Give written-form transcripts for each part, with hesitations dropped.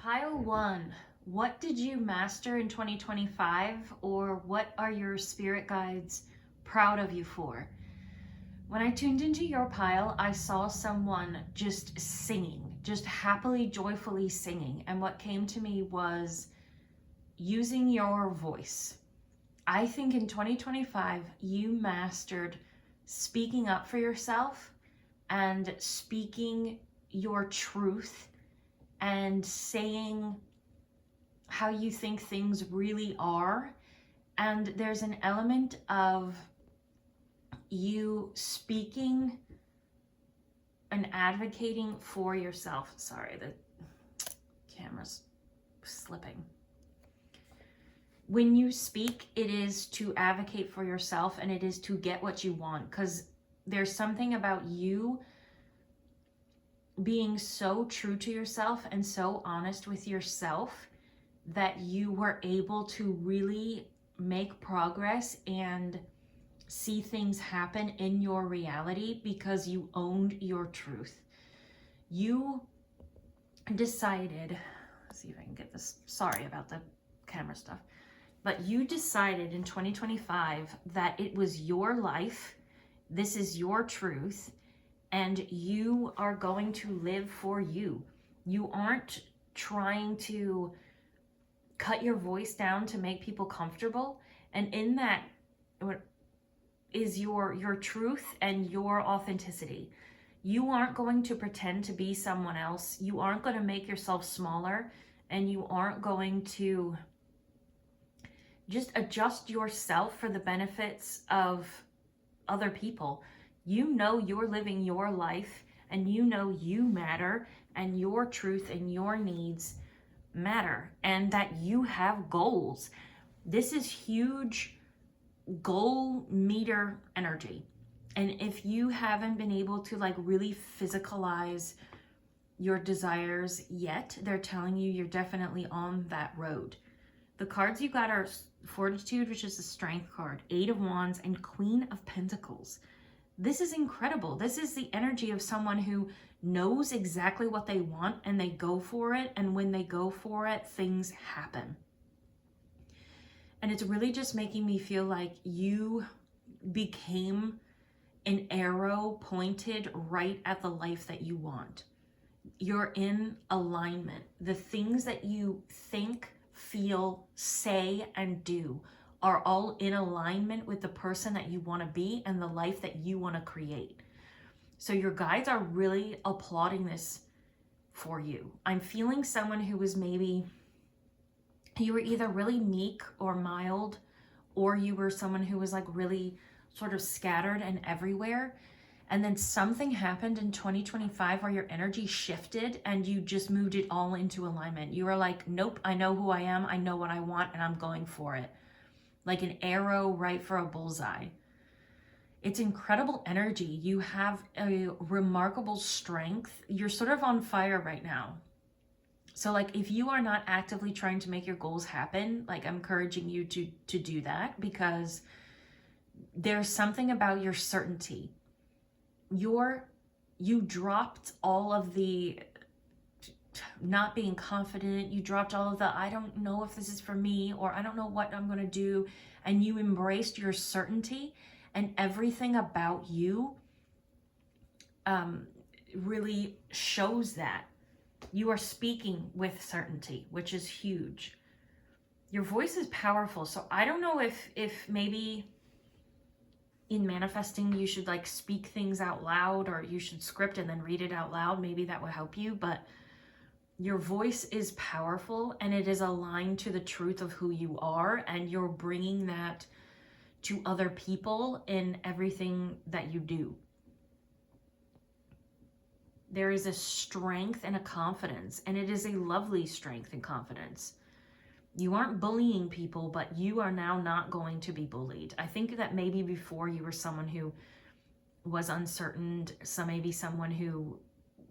Pile 1. What did you master in 2025, or what are your spirit guides proud of you for? When I tuned into your pile, I saw someone just singing, just happily, joyfully singing. And what came to me was using your voice. I think in 2025, you mastered speaking up for yourself and speaking your truth and saying how you think things really are. And there's an element of you speaking and advocating for yourself. Sorry, the camera's slipping. When you speak, it is to advocate for yourself and it is to get what you want, because there's something about you being so true to yourself and so honest with yourself that you were able to really make progress and see things happen in your reality because you owned your truth. You decided, let's see if I can get this, sorry about the camera stuff, but you decided in 2025 that it was your life, this is your truth, and you are going to live for you. You aren't trying to cut your voice down to make people comfortable. And in that is your truth and your authenticity. You aren't going to pretend to be someone else. You aren't going to make yourself smaller, and you aren't going to just adjust yourself for the benefits of other people. You know you're living your life, and you know you matter, and your truth and your needs matter, and that you have goals. This is huge goal meter energy. And if you haven't been able to really physicalize your desires yet, they're telling you you're definitely on that road. The cards you got are Fortitude, which is the Strength card, Eight of Wands, and Queen of Pentacles. This is incredible. This is the energy of someone who knows exactly what they want and they go for it. And when they go for it, things happen. And it's really just making me feel like you became an arrow pointed right at the life that you want. You're in alignment. The things that you think, feel, say, and do are all in alignment with the person that you want to be and the life that you want to create. So your guides are really applauding this for you. I'm feeling someone who was maybe, you were either really meek or mild, or you were someone who was really sort of scattered and everywhere. And then something happened in 2025 where your energy shifted and you just moved it all into alignment. You were like, nope, I know who I am. I know what I want, and I'm going for it. Like an arrow right for a bullseye. It's incredible energy. You have a remarkable strength. You're sort of on fire right now. So if you are not actively trying to make your goals happen, I'm encouraging you to do that, because there's something about your certainty. You dropped all of the not being confident. You dropped all of the, I don't know if this is for me, or I don't know what I'm going to do. And you embraced your certainty, and everything about you really shows that. You are speaking with certainty, which is huge. Your voice is powerful. So I don't know if maybe in manifesting you should speak things out loud, or you should script and then read it out loud. Maybe that would help you, but your voice is powerful and it is aligned to the truth of who you are, and you're bringing that to other people in everything that you do. There is a strength and a confidence, and it is a lovely strength and confidence. You aren't bullying people, but you are now not going to be bullied. I think that maybe before you were someone who was uncertain, maybe someone who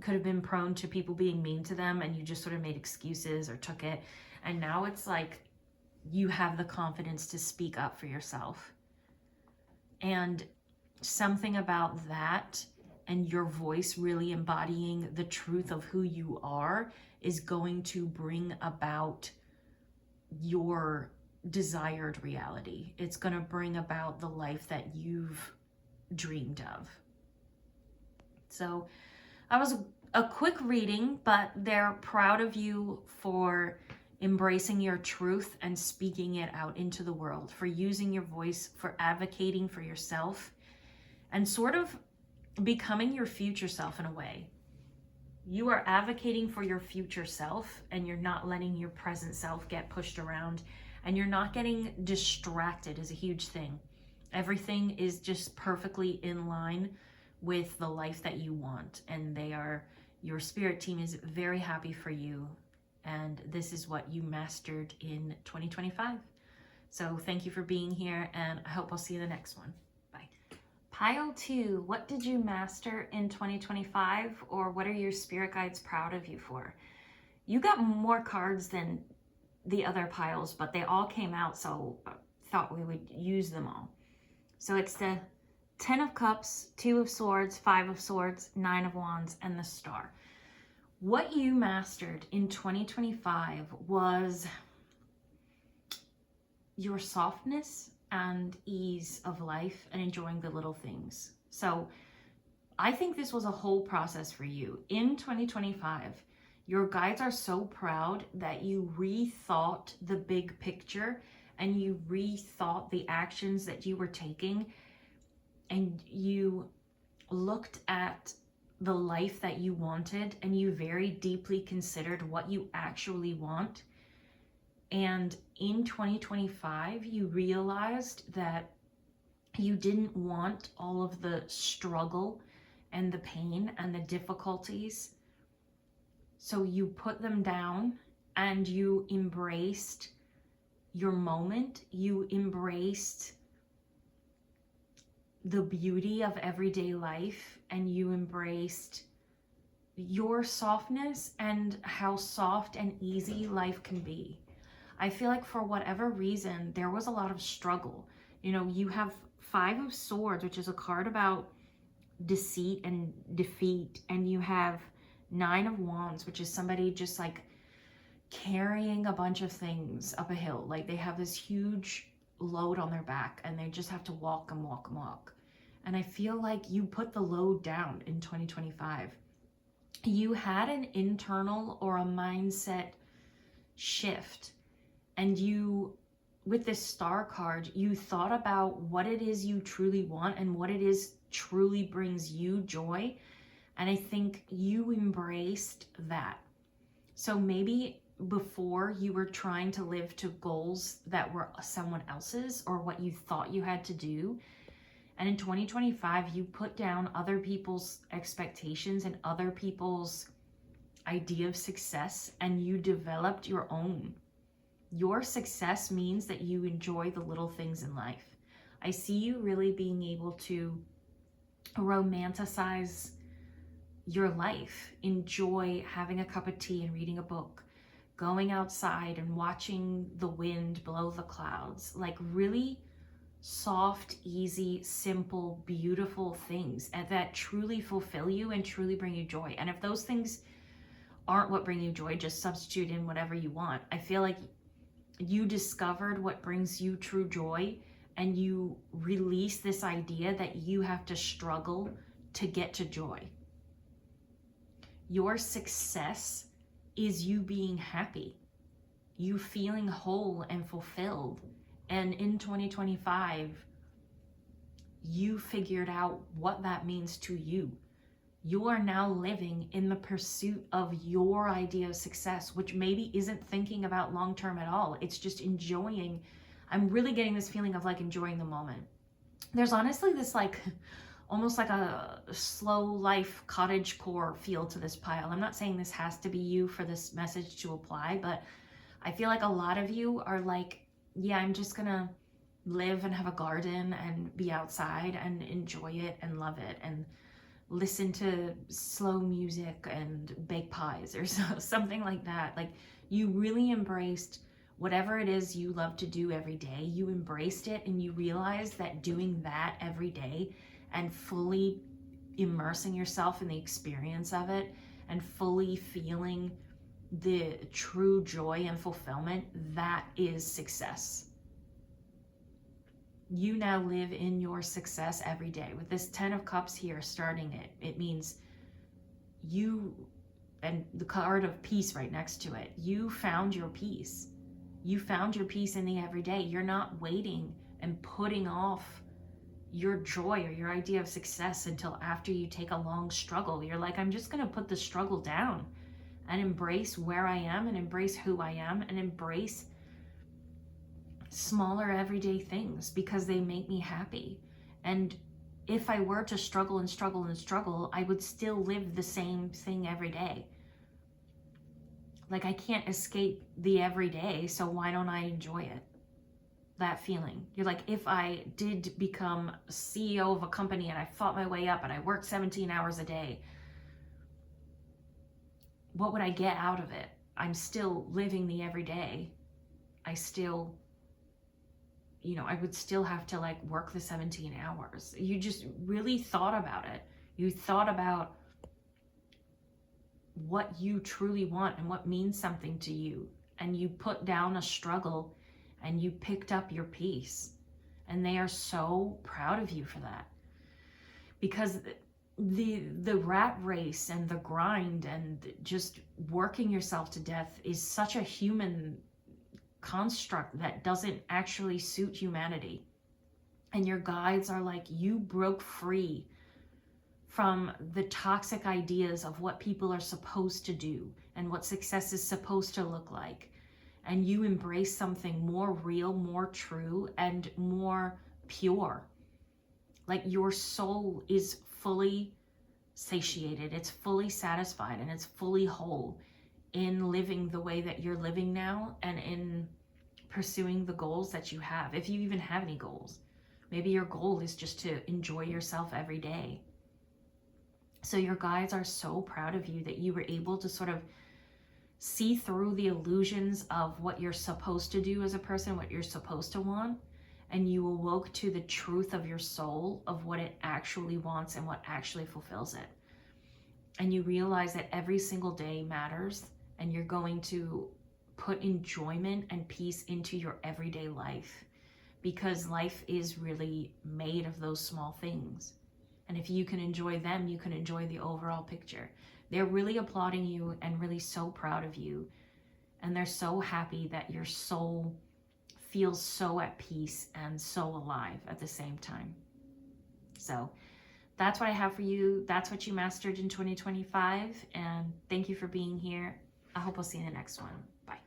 could have been prone to people being mean to them, and you just sort of made excuses or took it. And now it's you have the confidence to speak up for yourself. And something about that and your voice really embodying the truth of who you are is going to bring about your desired reality. It's going to bring about the life that you've dreamed of. So that was a quick reading, but they're proud of you for embracing your truth and speaking it out into the world, for using your voice, for advocating for yourself, and sort of becoming your future self in a way. You are advocating for your future self, and you're not letting your present self get pushed around, and you're not getting distracted is a huge thing. Everything is just perfectly in line with the life that you want, and your spirit team is very happy for you, and this is what you mastered in 2025. So thank you for being here, and I hope I'll see you in the next one. Bye. Pile 2, what did you master in 2025, or what are your spirit guides proud of you for? You got more cards than the other piles, but they all came out, so I thought we would use them all. So it's the 10 of Cups, 2 of Swords, 5 of Swords, 9 of Wands, and the Star. What you mastered in 2025 was your softness and ease of life and enjoying the little things. So I think this was a whole process for you. In 2025, your guides are so proud that you rethought the big picture and you rethought the actions that you were taking, and you looked at the life that you wanted, and you very deeply considered what you actually want. And in 2025, you realized that you didn't want all of the struggle and the pain and the difficulties. So you put them down and you embraced your moment. You embraced the beauty of everyday life, and you embraced your softness and how soft and easy life can be. I feel like for whatever reason, there was a lot of struggle. You know, you have 5 of Swords, which is a card about deceit and defeat, and you have 9 of Wands, which is somebody just like carrying a bunch of things up a hill. Like they have this huge load on their back and they just have to walk and walk and walk. And I feel like you put the load down in 2025. You had an internal or a mindset shift, and you, with this Star card, you thought about what it is you truly want and what it is truly brings you joy. And I think you embraced that. So maybe before you were trying to live to goals that were someone else's or what you thought you had to do. And in 2025, you put down other people's expectations and other people's idea of success, and you developed your own. Your success means that you enjoy the little things in life. I see you really being able to romanticize your life, enjoy having a cup of tea and reading a book, going outside and watching the wind blow the clouds, like really soft, easy, simple, beautiful things that truly fulfill you and truly bring you joy. And if those things aren't what bring you joy, just substitute in whatever you want. I feel like you discovered what brings you true joy, and you release this idea that you have to struggle to get to joy. Your success is you being happy, you feeling whole and fulfilled. And in 2025, you figured out what that means to you. You are now living in the pursuit of your idea of success, which maybe isn't thinking about long-term at all. It's just enjoying. I'm really getting this feeling of like enjoying the moment. There's honestly this like almost like a slow life cottagecore feel to this pile. I'm not saying this has to be you for this message to apply, but I feel like a lot of you are like, yeah, I'm just gonna live and have a garden and be outside and enjoy it and love it and listen to slow music and bake pies or something like that. Like you really embraced whatever it is you love to do every day. You embraced it, and you realized that doing that every day and fully immersing yourself in the experience of it and fully feeling the true joy and fulfillment, that is success. You now live in your success every day. With this 10 of Cups here starting it, it means you, and the card of peace right next to it, you found your peace. You found your peace in the everyday. You're not waiting and putting off your joy or your idea of success until after you take a long struggle. You're like, I'm just going to put the struggle down and embrace where I am and embrace who I am and embrace smaller everyday things because they make me happy. And if I were to struggle and struggle and struggle, I would still live the same thing every day. Like, I can't escape the everyday, so why don't I enjoy it? That feeling. You're like, if I did become CEO of a company and I fought my way up and I worked 17 hours a day, what would I get out of it? I'm still living the everyday. I still, I would still have to like work the 17 hours. You just really thought about it. You thought about what you truly want and what means something to you. And you put down a struggle and you picked up your peace. And they are so proud of you for that. Because the rat race and the grind and just working yourself to death is such a human construct that doesn't actually suit humanity. And your guides are like, you broke free from the toxic ideas of what people are supposed to do and what success is supposed to look like. And you embrace something more real, more true, and more pure. Like, your soul is fully satiated, it's fully satisfied, and it's fully whole in living the way that you're living now and in pursuing the goals that you have. If you even have any goals, maybe your goal is just to enjoy yourself every day. So your guides are so proud of you that you were able to sort of see through the illusions of what you're supposed to do as a person, what you're supposed to want, and you awoke to the truth of your soul, of what it actually wants and what actually fulfills it. And you realize that every single day matters, and you're going to put enjoyment and peace into your everyday life, because life is really made of those small things. And if you can enjoy them, you can enjoy the overall picture. They're really applauding you and really so proud of you. And they're so happy that your soul feels so at peace and so alive at the same time. So that's what I have for you. That's what you mastered in 2025. And thank you for being here. I hope I'll see you in the next one. Bye.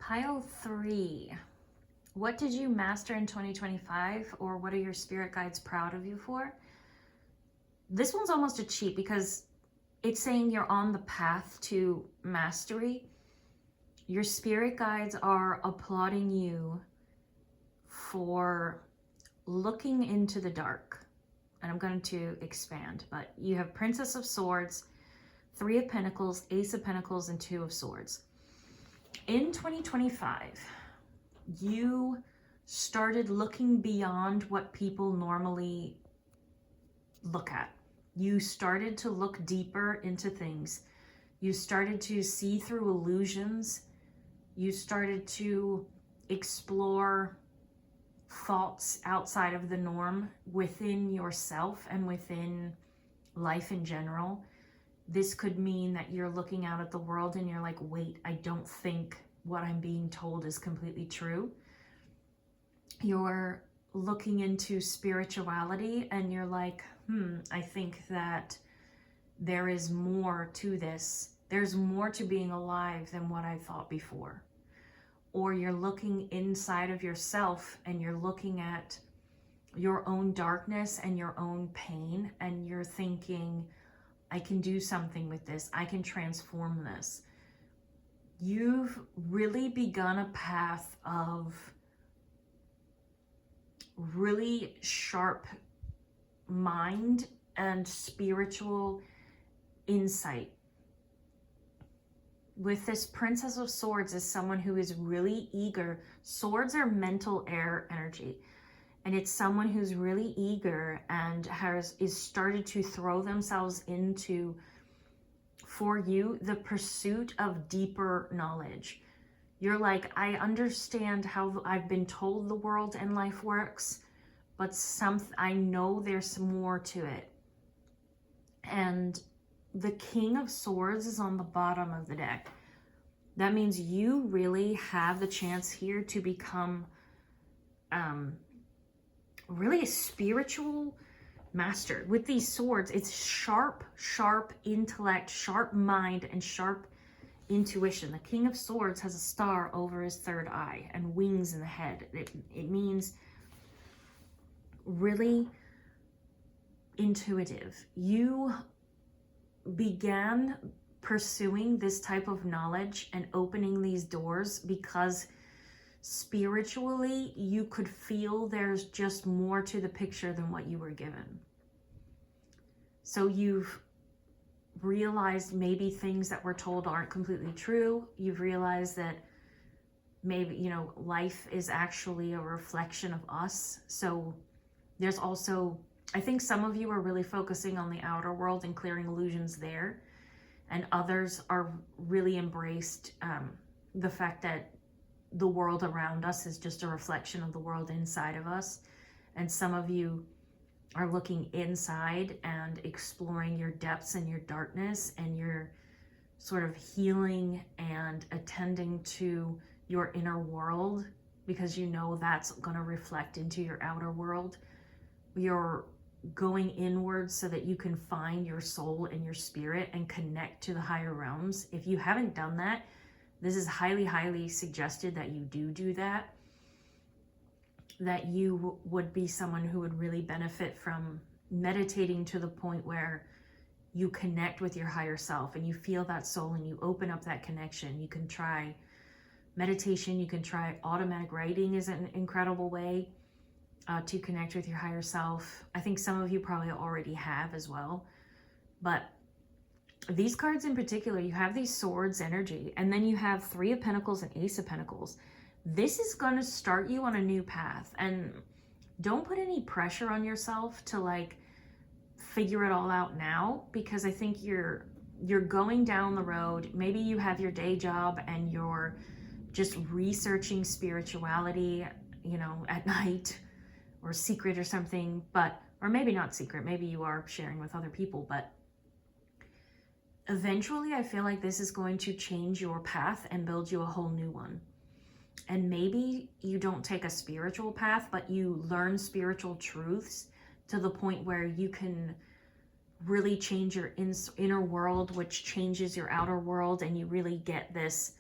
Pile 3. What did you master in 2025, or what are your spirit guides proud of you for? This one's almost a cheat because it's saying you're on the path to mastery. Your spirit guides are applauding you for looking into the dark. And I'm going to expand, but you have Princess of Swords, 3 of Pentacles, Ace of Pentacles, and 2 of Swords. In 2025, you started looking beyond what people normally look at. You started to look deeper into things. You started to see through illusions. You started to explore thoughts outside of the norm within yourself and within life in general. This could mean that you're looking out at the world and you're like, wait, I don't think what I'm being told is completely true. You're looking into spirituality and you're like, I think that there is more to this. There's more to being alive than what I thought before. Or you're looking inside of yourself and you're looking at your own darkness and your own pain, and you're thinking, I can do something with this. I can transform this. You've really begun a path of really sharp mind and spiritual insight. With this Princess of Swords as someone who is really eager. Swords are mental air energy. And it's someone who's really eager and is started to throw themselves into, for you, the pursuit of deeper knowledge. You're like, I understand how I've been told the world and life works, but I know there's more to it. And the King of Swords is on the bottom of the deck. That means you really have the chance here to become really a spiritual master. With these swords, it's sharp intellect, sharp mind, and sharp intuition. The King of Swords has a star over his third eye and wings in the head. It means really intuitive. You began pursuing this type of knowledge and opening these doors because spiritually you could feel there's just more to the picture than what you were given. So you've realized maybe things that we're told aren't completely true. You've realized that maybe, you know, life is actually a reflection of us. So there's also, I think some of you are really focusing on the outer world and clearing illusions there, and others are really embraced the fact that the world around us is just a reflection of the world inside of us. And some of you are looking inside and exploring your depths and your darkness, and you're sort of healing and attending to your inner world because you know that's going to reflect into your outer world. You're going inwards so that you can find your soul and your spirit and connect to the higher realms. If you haven't done that, this is highly suggested that you do that. That you would be someone who would really benefit from meditating to the point where you connect with your higher self and you feel that soul and you open up that connection. You can try meditation, you can try automatic writing is an incredible way to connect with your higher self. I think some of you probably already have as well. But these cards in particular, you have these swords energy, and then you have Three of Pentacles and Ace of Pentacles. This is going to start you on a new path, and don't put any pressure on yourself to like figure it all out now, because I think you're going down the road. Maybe you have your day job and you're just researching spirituality, you know, at night or secret or something, but, or maybe not secret, maybe you are sharing with other people, but eventually I feel like this is going to change your path and build you a whole new one. And maybe you don't take a spiritual path, but you learn spiritual truths to the point where you can really change your inner world, which changes your outer world, and you really get this.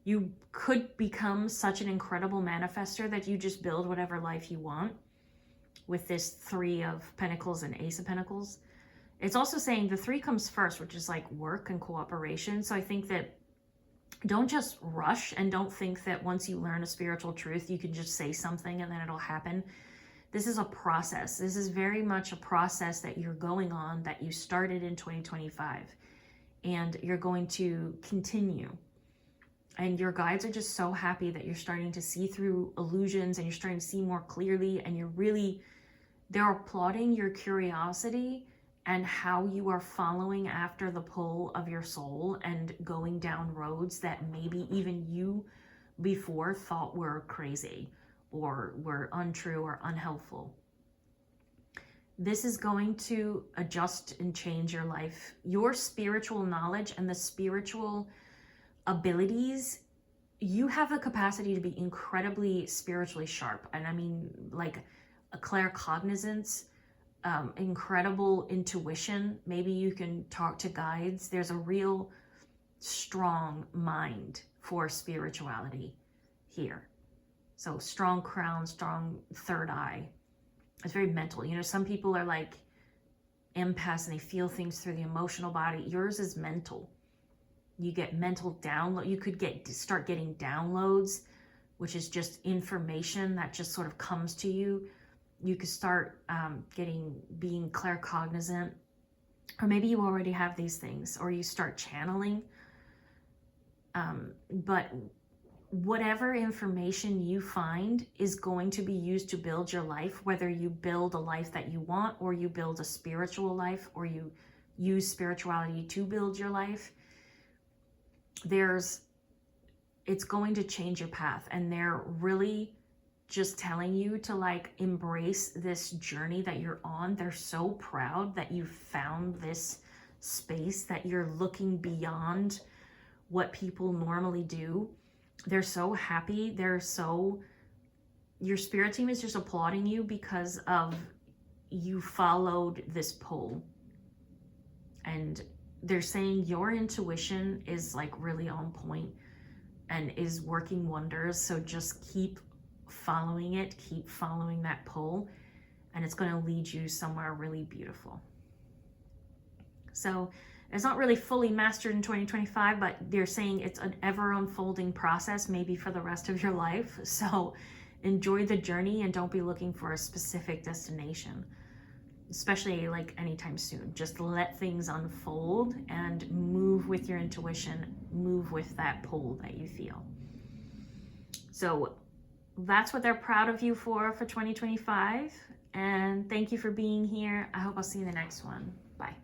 You could become such an incredible manifester that you just build whatever life you want with this Three of Pentacles and Ace of Pentacles. It's also saying the three comes first, which is like work and cooperation. So I think that don't just rush, and don't think that once you learn a spiritual truth, you can just say something and then it'll happen. This is a process. This is very much a process that you're going on, that you started in 2025, and you're going to continue. And your guides are just so happy that you're starting to see through illusions and you're starting to see more clearly, and they're applauding your curiosity and how you are following after the pull of your soul and going down roads that maybe even you before thought were crazy or were untrue or unhelpful. This is going to adjust and change your life. Your spiritual knowledge and the spiritual abilities, you have the capacity to be incredibly spiritually sharp. And I mean, like a claircognizance, incredible intuition. Maybe you can talk to guides. There's a real strong mind for spirituality here. So strong crown, strong third eye. It's very mental. You know, some people are like empaths and they feel things through the emotional body. Yours is mental. You get mental download. You could start getting downloads, which is just information that just sort of comes to you. You could start being claircognizant, or maybe you already have these things, or you start channeling. But whatever information you find is going to be used to build your life, whether you build a life that you want, or you build a spiritual life, or you use spirituality to build your life. It's going to change your path, and they're really just telling you to like embrace this journey that you're on. They're so proud that you found this space, that you're looking beyond what people normally do. They're so happy. Your spirit team is just applauding you because of you followed this pull. And they're saying your intuition is like really on point and is working wonders. So just keep following it, keep following that pull, and it's going to lead you somewhere really beautiful. So it's not really fully mastered in 2025, but they're saying it's an ever unfolding process, maybe for the rest of your life. So enjoy the journey and don't be looking for a specific destination, especially like anytime soon. Just let things unfold and move with your intuition, move with that pull that you feel. So that's what they're proud of you for 2025. And thank you for being here. I hope I'll see you in the next one. Bye.